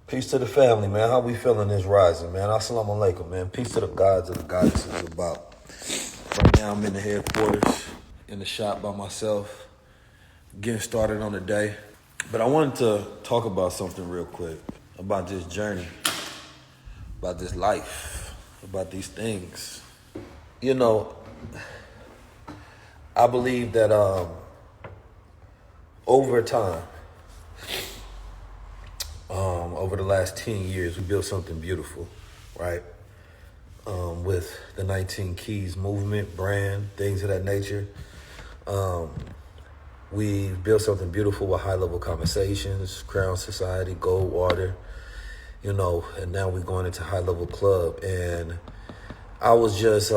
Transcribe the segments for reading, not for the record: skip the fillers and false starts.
Peace to the family, man. How we feeling this rising, man? Assalamu alaikum, man. Peace to the gods and the goddesses about. Right now I'm in the headquarters, in the shop by myself, getting started on the day. But I wanted to talk about something real quick, about this journey, about this life, about these things. You know, I believe that over time, over the last 10 years, we built something beautiful, right? With the 19 Keys movement, brand, things of that nature. We built something beautiful with high-level conversations, Crown Society, Goldwater, you know, and now we're going into high-level club. And I was just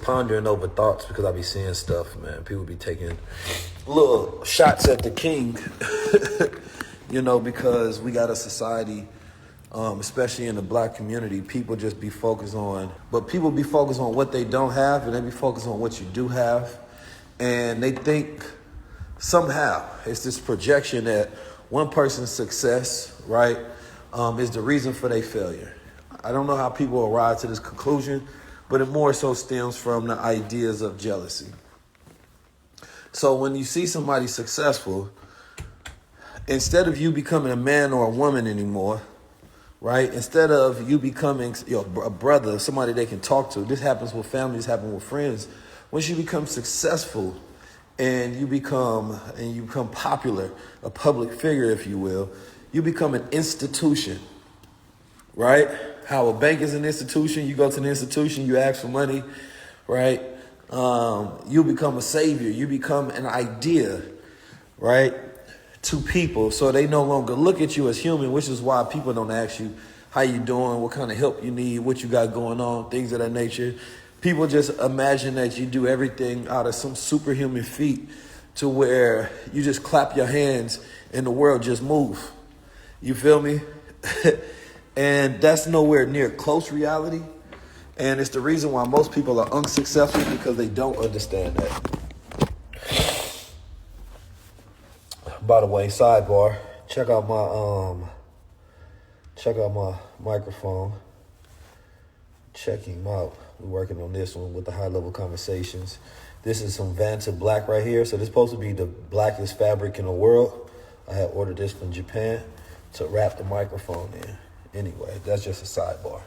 pondering over thoughts because I be seeing stuff, man. People be taking little shots at the king, you know, because we got a society, especially in the black community, people just be focused on, but people be focused on what they don't have and they be focused on what you do have. And they think somehow it's this projection that one person's success, right, is the reason for their failure. I don't know how people arrive to this conclusion, but it more so stems from the ideas of jealousy. So when you see somebody successful, instead of you becoming a man or a woman anymore, right? Instead of you becoming a brother, somebody they can talk to. This happens with families, happens with friends. Once you become successful and you become popular, a public figure, if you will, you become an institution, right? How a bank is an institution, you go to the institution, you ask for money, right? You become a savior, you become an idea, right? To people, so they no longer look at you as human, which is why people don't ask you how you doing, what kind of help you need, what you got going on, things of that nature. People just imagine that you do everything out of some superhuman feat to where you just clap your hands and the world just move. You feel me? And that's nowhere near close reality. And it's the reason why most people are unsuccessful, because they don't understand that. By the way, sidebar, check out my microphone. Check him out. We're working on this one with the high-level conversations. This is some Vanta Black right here. So this is supposed to be the blackest fabric in the world. I had ordered this from Japan to wrap the microphone in. Anyway, that's just a sidebar.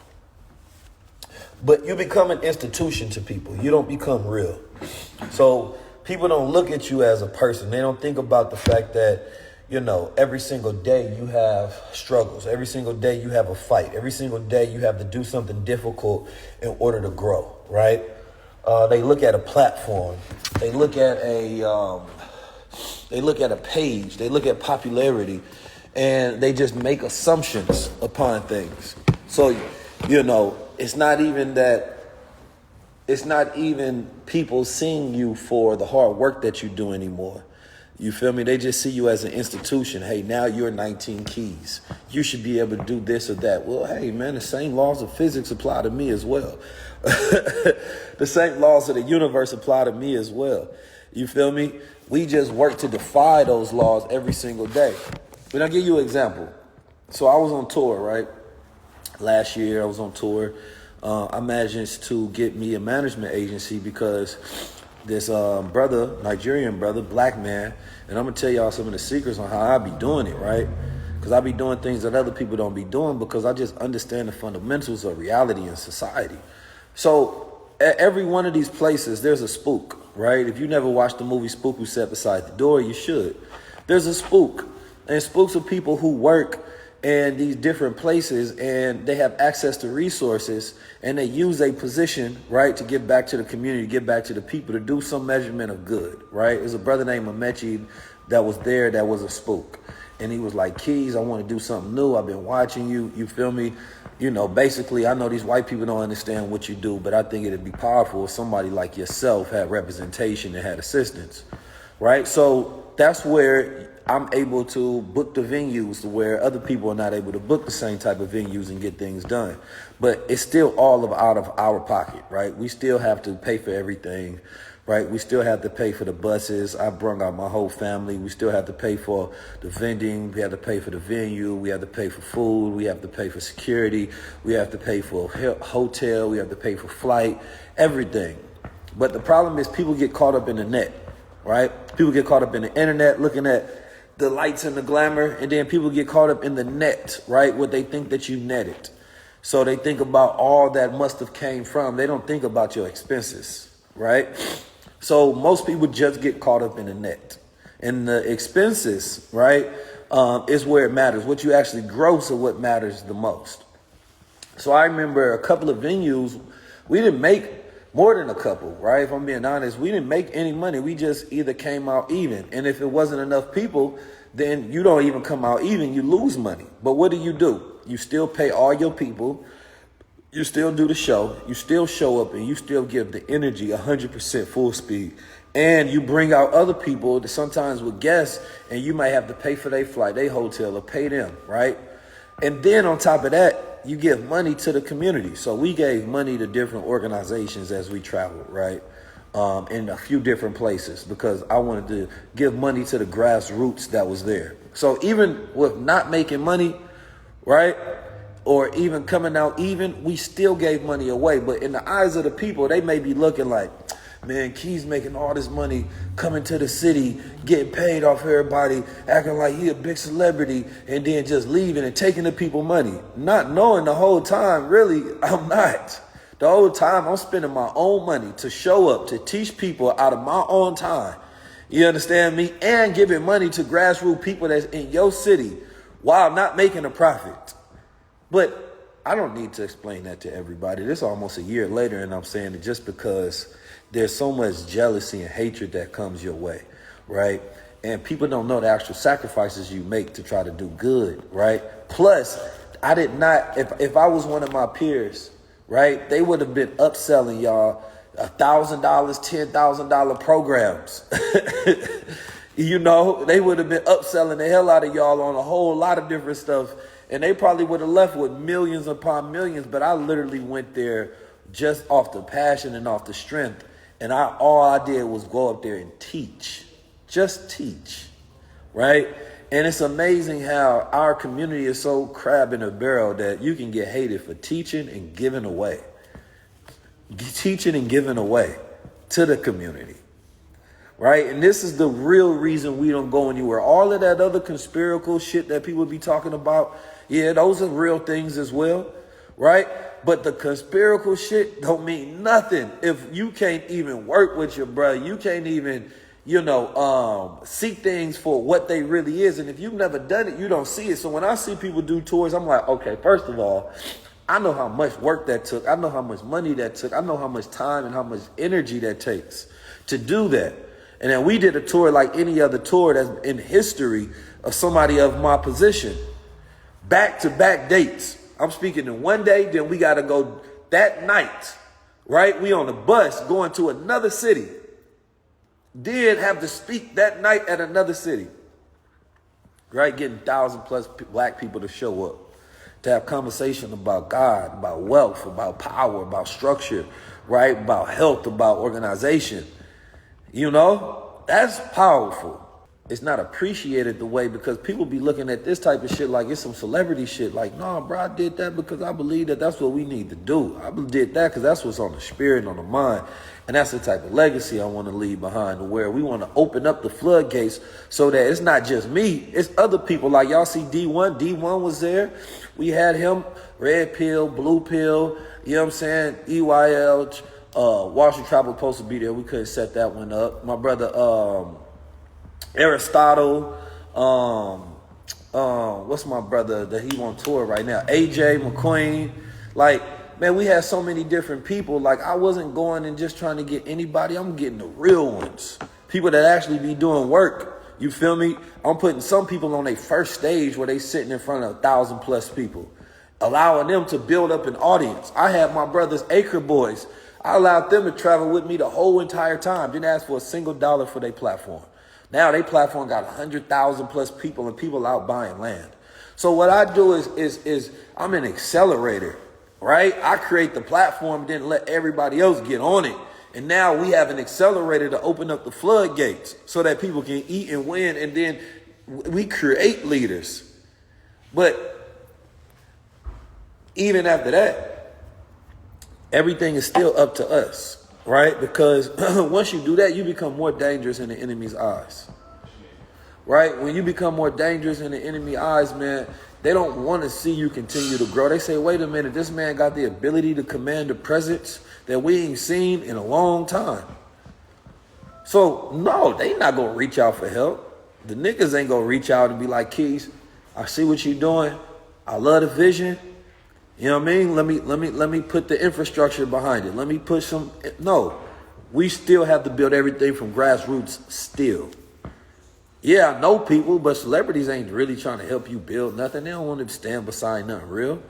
But you become an institution to people. You don't become real. So people don't look at you as a person. They don't think about the fact that, you know, every single day you have struggles. Every single day you have a fight. Every single day you have to do something difficult in order to grow, right? They look at a platform. They look at a page. They look at popularity, and they just make assumptions upon things. So, you know, it's not even people seeing you for the hard work that you do anymore. You feel me? They just see you as an institution. Hey, now you're 19 Keys. You should be able to do this or that. Well, hey, man, the same laws of physics apply to me as well. The same laws of the universe apply to me as well. You feel me? We just work to defy those laws every single day. But I'll give you an example. So I was on tour, right? Last year I was on tour. I managed to get me a management agency because this brother, Nigerian brother, black man, and I'm going to tell y'all some of the secrets on how I be doing it, right? Because I be doing things that other people don't be doing because I just understand the fundamentals of reality and society. So at every one of these places, there's a spook, right? If you never watched the movie Spook Who Sat Beside the Door, you should. There's a spook. And spooks are people who work in these different places and they have access to resources and they use a position, right, to give back to the community, give back to the people, to do some measurement of good, right? There's a brother named Amechi that was there that was a spook. And he was like, Keys, I want to do something new. I've been watching you. You feel me? You know, basically, I know these white people don't understand what you do, but I think it'd be powerful if somebody like yourself had representation and had assistance, right? So that's where I'm able to book the venues to where other people are not able to book the same type of venues and get things done. But it's still all out of our pocket, right? We still have to pay for everything right? We still have to pay for the buses. I brung out my whole family. We still have to pay for the vending. We have to pay for the venue. We have to pay for food. We have to pay for security. We have to pay for a hotel. We have to pay for flight, everything. But the problem is people get caught up in the net, right? People get caught up in the internet looking at the lights and the glamour, and then people get caught up in the net, right? What they think that you netted. So they think about all that must have came from. They don't think about your expenses, right? So most people just get caught up in the net. And the expenses, right, is where it matters. What you actually gross is what matters the most. So I remember a couple of venues, we didn't make more than a couple, right? If I'm being honest, we didn't make any money. We just either came out even. And if it wasn't enough people, then you don't even come out even, you lose money. But what do? You still pay all your people. You still do the show. You still show up and you still give the energy 100% full speed. And you bring out other people that sometimes with guests, and you might have to pay for their flight, their hotel, or pay them, right? And then on top of that, you give money to the community. So we gave money to different organizations as we traveled, right? In a few different places, because I wanted to give money to the grassroots that was there. So even with not making money, right, or even coming out even, we still gave money away. But in the eyes of the people, they may be looking like, man, Key's making all this money coming to the city, getting paid off everybody, acting like he a big celebrity, and then just leaving and taking the people money. Not knowing the whole time, really, I'm not. The whole time I'm spending my own money to show up, to teach people out of my own time. You understand me? And giving money to grassroots people that's in your city while not making a profit. But I don't need to explain that to everybody. This is almost a year later, and I'm saying it just because there's so much jealousy and hatred that comes your way, right? And people don't know the actual sacrifices you make to try to do good, right? Plus, I did not, if I was one of my peers, right, they would have been upselling y'all $1,000, $10,000 programs. You know, they would have been upselling the hell out of y'all on a whole lot of different stuff. And they probably would have left with millions upon millions. But I literally went there just off the passion and off the strength. And all I did was go up there and teach. Just teach. Right? And it's amazing how our community is so crab in a barrel that you can get hated for teaching and giving away. Teaching and giving away to the community. Right? And this is the real reason we don't go anywhere. All of that other conspiratorial shit that people be talking about, yeah, those are real things as well. Right? But the conspiratorial shit don't mean nothing if you can't even work with your brother. You can't even, see things for what they really is. And if you've never done it, you don't see it. So when I see people do tours, I'm like, okay, first of all, I know how much work that took. I know how much money that took. I know how much time and how much energy that takes to do that. And then we did a tour like any other tour that's in history of somebody of my position. Back-to-back dates. I'm speaking in one day, then we got to go that night, right? We on a bus going to another city. Then have to speak that night at another city, right? Getting 1,000+ black people to show up, to have conversation about God, about wealth, about power, about structure, right? About health, about organization. That's powerful. It's not appreciated the way, because people be looking at this type of shit like it's some celebrity shit. Like, no, bro, I did that because I believe that that's what we need to do. I did that because that's what's on the spirit and on the mind. And that's the type of legacy I want to leave behind, where we want to open up the floodgates so that it's not just me, it's other people. Like y'all see D1. D1 was there. We had him, red pill, blue pill, you know what I'm saying? EYL, Washington Travel supposed to be there. We couldn't set that one up. My brother, Aristotle, what's my brother that he on tour right now? AJ McQueen. Like, man, we had so many different people. Like, I wasn't going and just trying to get anybody. I'm getting the real ones. People that actually be doing work. You feel me? I'm putting some people on their first stage where they sitting in front of 1,000+ people, allowing them to build up an audience. I had my brothers, Acre Boys. I allowed them to travel with me the whole entire time. Didn't ask for a single dollar for their platform. Now their platform got 100,000+ people and people out buying land. So what I do is I'm an accelerator, right? I create the platform, then let everybody else get on it. And now we have an accelerator to open up the floodgates so that people can eat and win. And then we create leaders. But even after that, everything is still up to us, right? Because once you do that, you become more dangerous in the enemy's eyes, right? When you become more dangerous in the enemy's eyes, man, they don't want to see you continue to grow. They say, wait a minute, this man got the ability to command a presence that we ain't seen in a long time. So, no, they not going to reach out for help. The niggas ain't going to reach out and be like, Keys, I see what you're doing. I love the vision. You know what I mean? Let me put the infrastructure behind it. Let me put some. No, we still have to build everything from grassroots still. Yeah, I know people, but celebrities ain't really trying to help you build nothing. They don't want to stand beside nothing real.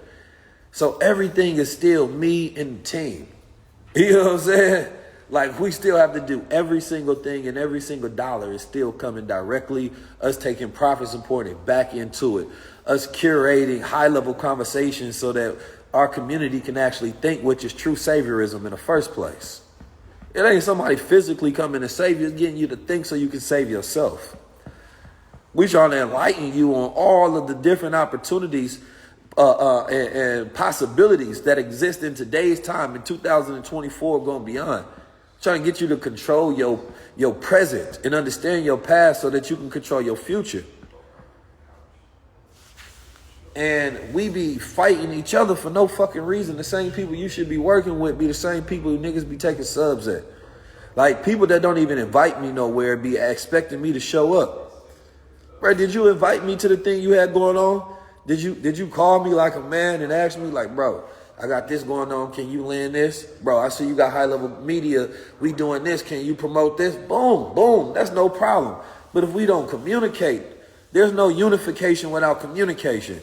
So everything is still me and the team. You know what I'm saying? Like, we still have to do every single thing, and every single dollar is still coming directly. Us taking profits and pouring it back into it. Us curating high-level conversations so that our community can actually think, which is true saviorism in the first place. It ain't somebody physically coming to save you. It's getting you to think so you can save yourself. We trying to enlighten you on all of the different opportunities and possibilities that exist in today's time, in 2024 going beyond. Trying to get you to control your present and understand your past so that you can control your future. And we be fighting each other for no fucking reason. The same people you should be working with be the same people who niggas be taking subs at. Like, people that don't even invite me nowhere be expecting me to show up. Bro, did you invite me to the thing you had going on? Did you call me like a man and ask me like, bro, I got this going on. Can you land this? Bro, I see you got high level media. We doing this. Can you promote this? Boom, boom. That's no problem. But if we don't communicate, there's no unification without communication.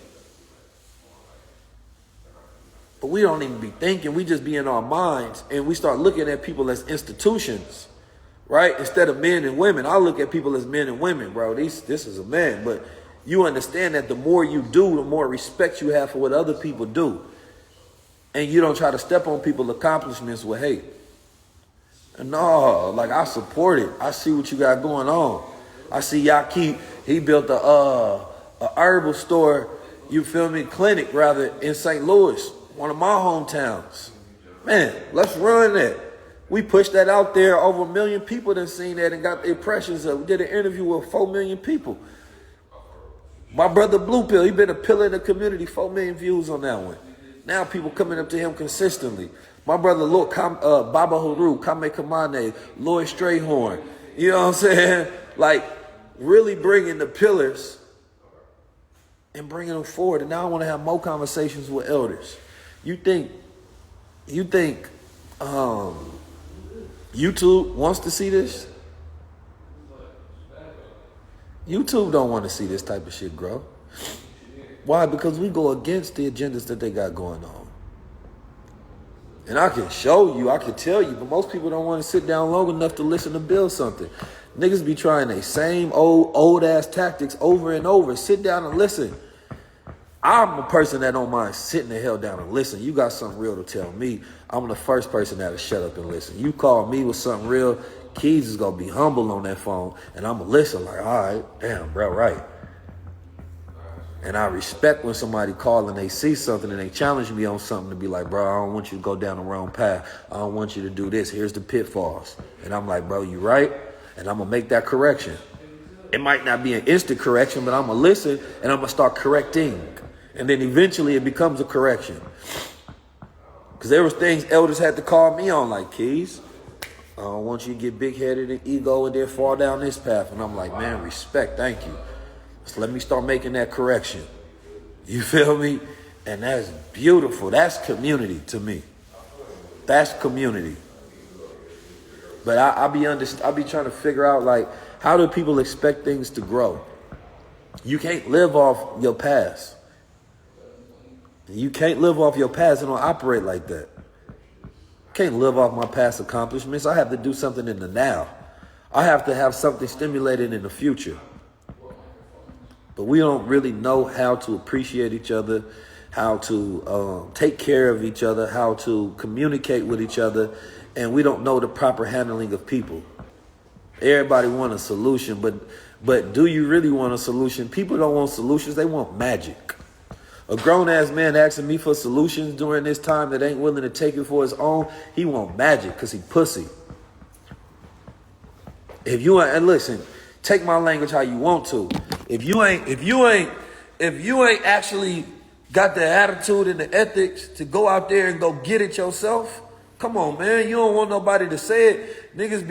But we don't even be thinking. We just be in our minds, and we start looking at people as institutions, right? Instead of men and women. I look at people as men and women, bro. This is a man. But you understand that the more you do, the more respect you have for what other people do. And you don't try to step on people's accomplishments with hate. No, like, I support it. I see what you got going on. I see Yaqui, he built a herbal store, you feel me, clinic rather, in St. Louis, one of my hometowns. Man, let's run that. We pushed that out there. Over 1 million people done seen that and got the impressions of. We did an interview with 4 million people. My brother Blue Pill, he been a pillar in the community, 4 million views on that one. Now people coming up to him consistently. My brother Baba Haru, Kame Kamane, Lloyd Strayhorn. You know what I'm saying? Like, really bringing the pillars and bringing them forward. And now I want to have more conversations with elders. You think YouTube wants to see this? YouTube don't want to see this type of shit grow. Why? Because we go against the agendas that they got going on. And I can show you, I can tell you, but most people don't want to sit down long enough to listen to build something. Niggas be trying the same old ass tactics over and over. Sit down and listen. I'm a person that don't mind sitting the hell down and listen. You got something real to tell me, I'm the first person that'll shut up and listen. You call me with something real, Keys is going to be humble on that phone, and I'm going to listen like, all right, damn, bro, right. And I respect when somebody call and they see something and they challenge me on something to be like, bro, I don't want you to go down the wrong path. I don't want you to do this. Here's the pitfalls. And I'm like, bro, you right, and I'm going to make that correction. It might not be an instant correction, but I'm going to listen, and I'm going to start correcting. And then eventually it becomes a correction. Because there was things elders had to call me on, like, Keys, I don't want you to get big-headed and ego and then fall down this path. And I'm like, man, respect, thank you. So let me start making that correction. You feel me? And that's beautiful. That's community to me. That's community. But I be trying to figure out, like, how do people expect things to grow? You can't live off your past. You can't live off your past and don't operate like that. Can't live off my past accomplishments. I have to do something in the now. I have to have something stimulated in the future. But we don't really know how to appreciate each other, how to take care of each other, how to communicate with each other, and we don't know the proper handling of people. Everybody want a solution, but do you really want a solution? People don't want solutions, they want magic. A grown-ass man asking me for solutions during this time that ain't willing to take it for his own, he want magic because he pussy. If you ain't, and listen, take my language how you want to. If you ain't actually got the attitude and the ethics to go out there and go get it yourself, come on, man. You don't want nobody to say it. Niggas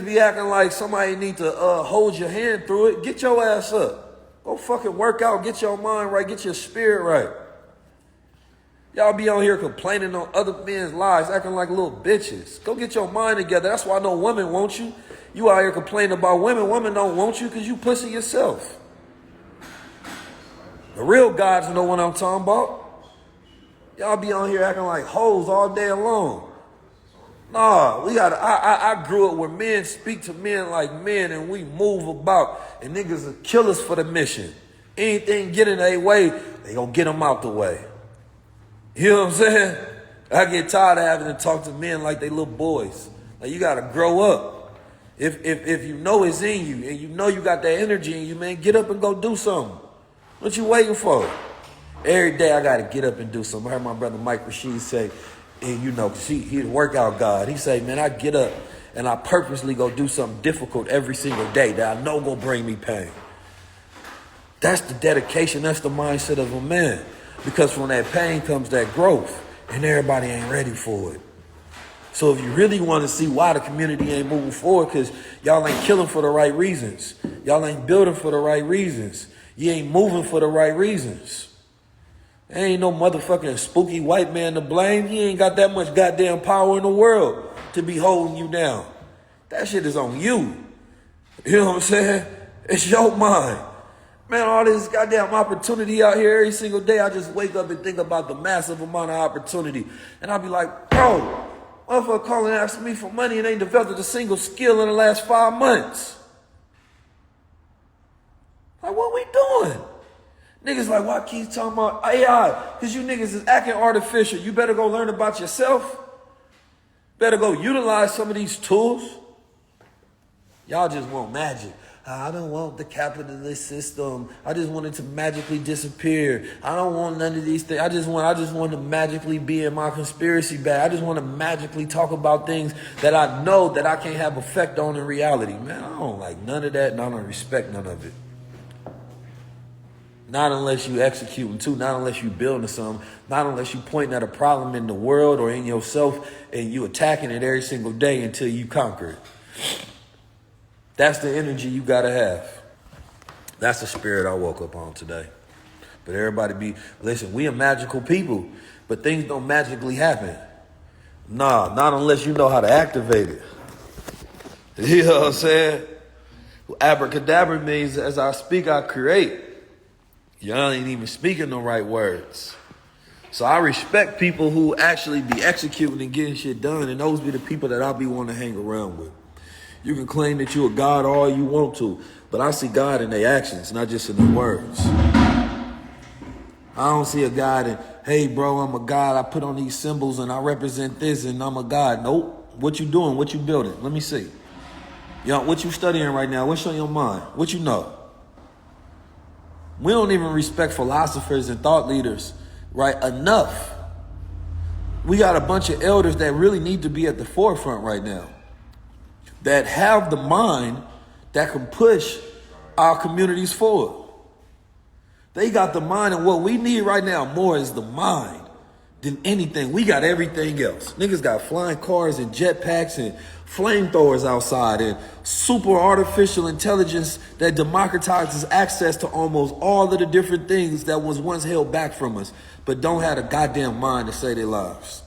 be acting like somebody need to hold your hand through it. Get your ass up. Go fucking work out. Get your mind right. Get your spirit right. Y'all be on here complaining on other men's lives, acting like little bitches. Go get your mind together. That's why no women want you. You out here complaining about women. Women don't want you because you pussy yourself. The real gods know what I'm talking about. Y'all be on here acting like hoes all day long. Nah, I grew up where men speak to men like men and we move about and niggas will kill us for the mission. Anything get in their way, they gonna get them out the way. You know what I'm saying? I get tired of having to talk to men like they little boys. Like, you gotta grow up. If you know it's in you and you know you got that energy in you, man, get up and go do something. What you waiting for? Every day I gotta get up and do something. I heard my brother Mike Rashid say, and you know, he's a workout god. He say, man, I get up and I purposely go do something difficult every single day that I know gonna bring me pain. That's the dedication. That's the mindset of a man. Because from that pain comes that growth, and everybody ain't ready for it. So if you really want to see why the community ain't moving forward, because y'all ain't killing for the right reasons. Y'all ain't building for the right reasons. You ain't moving for the right reasons. There ain't no motherfucking spooky white man to blame. He ain't got that much goddamn power in the world to be holding you down. That shit is on you. You know what I'm saying? It's your mind. Man, all this goddamn opportunity out here every single day, I just wake up and think about the massive amount of opportunity. And I'll be like, bro, motherfucker calling asking me for money and ain't developed a single skill in the last 5 months. Like, what we doing? Niggas like, why keep talking about AI? Because you niggas is acting artificial. You better go learn about yourself. Better go utilize some of these tools. Y'all just want magic. I don't want the capitalist system. I just want it to magically disappear. I don't want none of these things. I just want to magically be in my conspiracy bag. I just want to magically talk about things that I know that I can't have effect on in reality. Man, I don't like none of that, and I don't respect none of it. Not unless you executing too, not unless you building something, not unless you pointing at a problem in the world or in yourself and you attacking it every single day until you conquer it. That's the energy you gotta have. That's the spirit I woke up on today. But everybody listen, we are magical people, but things don't magically happen. Nah, not unless you know how to activate it. You know what I'm saying? Abracadabra means as I speak, I create. Y'all ain't even speaking the right words. So I respect people who actually be executing and getting shit done, and those be the people that I'll be wanting to hang around with. You can claim that you're a God all you want to, but I see God in their actions, not just in their words. I don't see a God in, hey, bro, I'm a God. I put on these symbols and I represent this and I'm a God. Nope. What you doing? What you building? Let me see. Yo, what you studying right now? What's on your mind? What you know? We don't even respect philosophers and thought leaders, right, enough. We got a bunch of elders that really need to be at the forefront right now, that have the mind that can push our communities forward. They got the mind, and what we need right now more is the mind than anything. We got everything else. Niggas got flying cars and jetpacks and flamethrowers outside and super artificial intelligence that democratizes access to almost all of the different things that was once held back from us, but don't have a goddamn mind to save their lives.